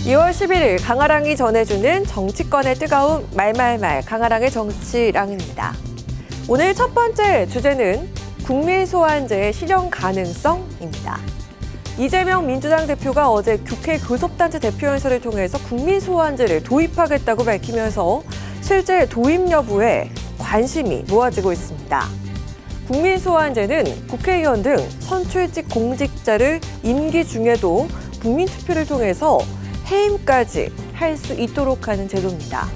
2월 11일 강아랑이 전해주는 정치권의 뜨거움 말말말 강아랑의 정치랑입니다. 오늘 첫 번째 주제는 국민소환제의 실현 가능성입니다. 이재명 민주당 대표가 어제 국회 교섭단체 대표연설을 통해서 국민소환제를 도입하겠다고 밝히면서 실제 도입 여부에 관심이 모아지고 있습니다. 국민소환제는 국회의원 등 선출직 공직자를 임기 중에도 국민투표를 통해서 해임까지 할 수 있도록 하는 제도입니다.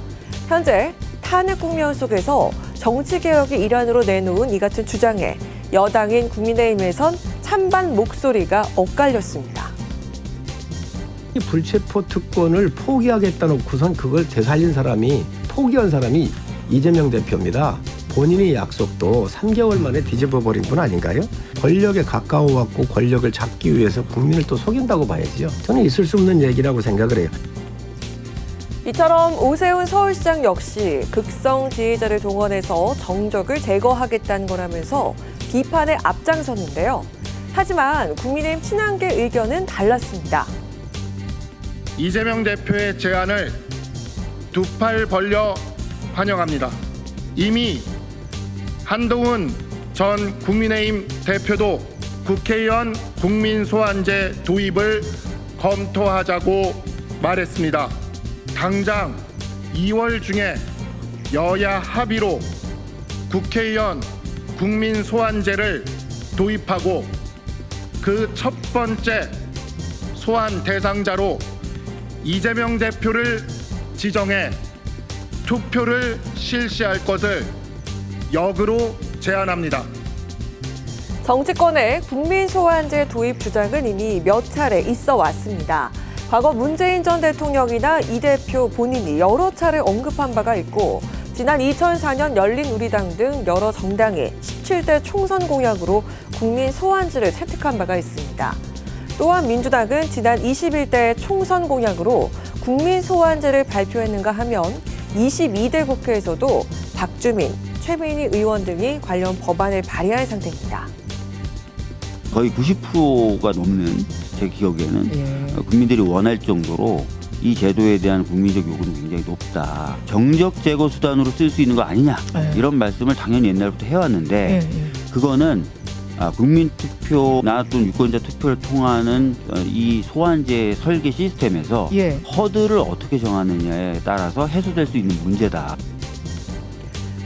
현재 탄핵 국면 속에서 정치개혁의 일환으로 내놓은 이 같은 주장에 여당인 국민의힘에선 찬반 목소리가 엇갈렸습니다. 이 불체포 특권을 포기하겠다 놓고선 그걸 되살린 사람이 포기한 사람이 이재명 대표입니다. 본인의 약속도 3개월 만에 뒤집어버린 분 아닌가요? 권력에 가까워왔고 권력을 잡기 위해서 국민을 또 속인다고 봐야지요. 저는 있을 수 없는 얘기라고 생각을 해요. 이처럼 오세훈 서울시장 역시 극성 지지자를 동원해서 정적을 제거하겠다는 거라면서 비판에 앞장섰는데요. 하지만 국민의힘 친한계 의견은 달랐습니다. 이재명 대표의 제안을 두 팔 벌려 환영합니다. 이미 한동훈 전 국민의힘 대표도 국회의원 국민소환제 도입을 검토하자고 말했습니다. 당장 2월 중에 여야 합의로 국회의원 국민소환제를 도입하고 그 첫 번째 소환 대상자로 이재명 대표를 지정해 투표를 실시할 것을 역으로 제안합니다. 정치권의 국민소환제 도입 주장은 이미 몇 차례 있어 왔습니다. 과거 문재인 전 대통령이나 이 대표 본인이 여러 차례 언급한 바가 있고 지난 2004년 열린우리당 등 여러 정당이 17대 총선 공약으로 국민소환제를 채택한 바가 있습니다. 또한 민주당은 지난 21대 총선 공약으로 국민소환제를 발표했는가 하면 22대 국회에서도 박주민, 최민희 의원 등이 관련 법안을 발의한 상태입니다. 거의 90%가 넘는 제 기억에는 국민들이 원할 정도로 이 제도에 대한 국민적 요구는 굉장히 높다. 정적 제거 수단으로 쓸 수 있는 거 아니냐 이런 말씀을 당연히 옛날부터 해왔는데 그거는 국민투표나 또는 유권자 투표를 통하는 이 소환제 설계 시스템에서 허들을 어떻게 정하느냐에 따라서 해소될 수 있는 문제다.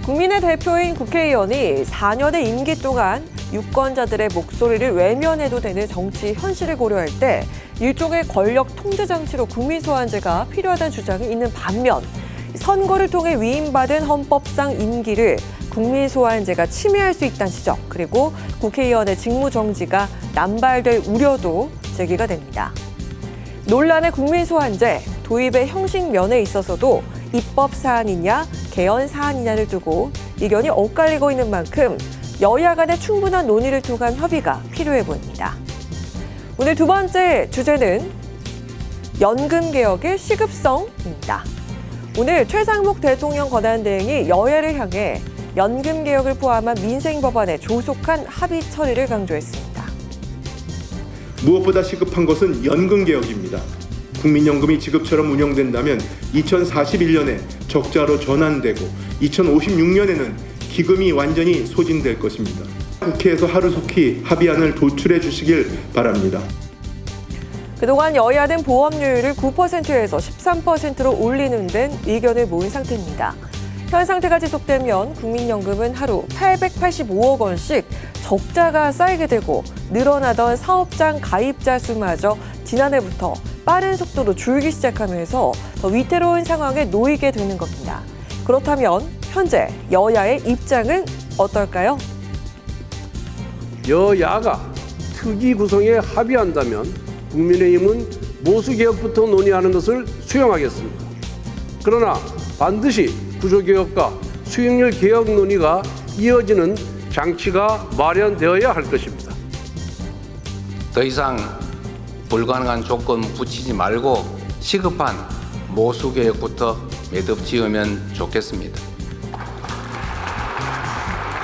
국민의 대표인 국회의원이 4년의 임기 동안 유권자들의 목소리를 외면해도 되는 정치 현실을 고려할 때 일종의 권력 통제 장치로 국민소환제가 필요하다는 주장이 있는 반면 선거를 통해 위임받은 헌법상 임기를 국민소환제가 침해할 수 있다는 지적, 그리고 국회의원의 직무정지가 남발될 우려도 제기가 됩니다. 논란의 국민소환제 도입의 형식 면에 있어서도 입법 사안이냐 개헌 사안이냐를 두고 의견이 엇갈리고 있는 만큼 여야 간의 충분한 논의를 통한 협의가 필요해 보입니다. 오늘 두 번째 주제는 연금개혁의 시급성입니다. 오늘 최상목 대통령 권한대행이 여야를 향해 연금개혁을 포함한 민생법안의 조속한 합의 처리를 강조했습니다. 무엇보다 시급한 것은 연금개혁입니다. 국민연금이 지급처럼 운영된다면 2041년에 적자로 전환되고 2056년에는 기금이 완전히 소진될 것입니다. 국회에서 하루속히 합의안을 도출해 주시길 바랍니다. 그동안 여야는 보험료율을 9%에서 13%로 올리는 등 의견을 모은 상태입니다. 현 상태가 지속되면 국민연금은 하루 885억 원씩 적자가 쌓이게 되고 늘어나던 사업장 가입자 수마저 지난해부터 빠른 속도로 줄기 시작하면서 더 위태로운 상황에 놓이게 되는 겁니다. 그렇다면 현재 여야의 입장은 어떨까요? 여야가 특위 구성에 합의한다면 국민의힘은 모수개혁부터 논의하는 것을 수용하겠습니다. 그러나 반드시 구조개혁과 수익률 개혁 논의가 이어지는 장치가 마련되어야 할 것입니다. 더 이상 불가능한 조건 붙이지 말고 시급한 모수개혁부터 매듭 지으면 좋겠습니다.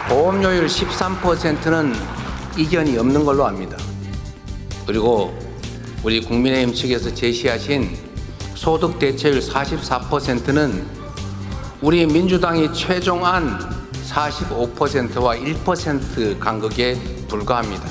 보험료율 13%는 이견이 없는 걸로 압니다. 그리고 우리 국민의힘 측에서 제시하신 소득 대체율 44%는 우리 민주당이 최종안 45%와 1% 간극에 불과합니다.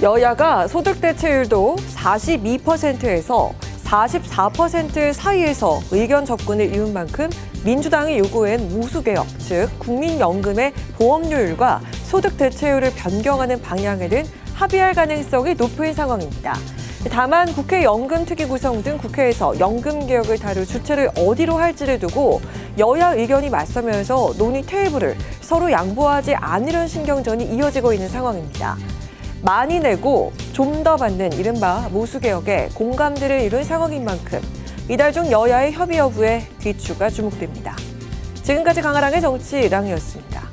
여야가 소득 대체율도 42%에서 44% 사이에서 의견 접근을 이룬 만큼 민주당이 요구한 모수개혁, 즉 국민연금의 보험료율과 소득 대체율을 변경하는 방향에는 합의할 가능성이 높은 상황입니다. 다만 국회 연금특위 구성 등 국회에서 연금개혁을 다룰 주체를 어디로 할지를 두고 여야 의견이 맞서면서 논의 테이블을 서로 양보하지 않으려는 신경전이 이어지고 있는 상황입니다. 많이 내고 좀 더 받는 이른바 모수개혁에 공감대를 이룬 상황인 만큼 이달 중 여야의 협의 여부에 귀추가 주목됩니다. 지금까지 강아랑의 정치랑이었습니다.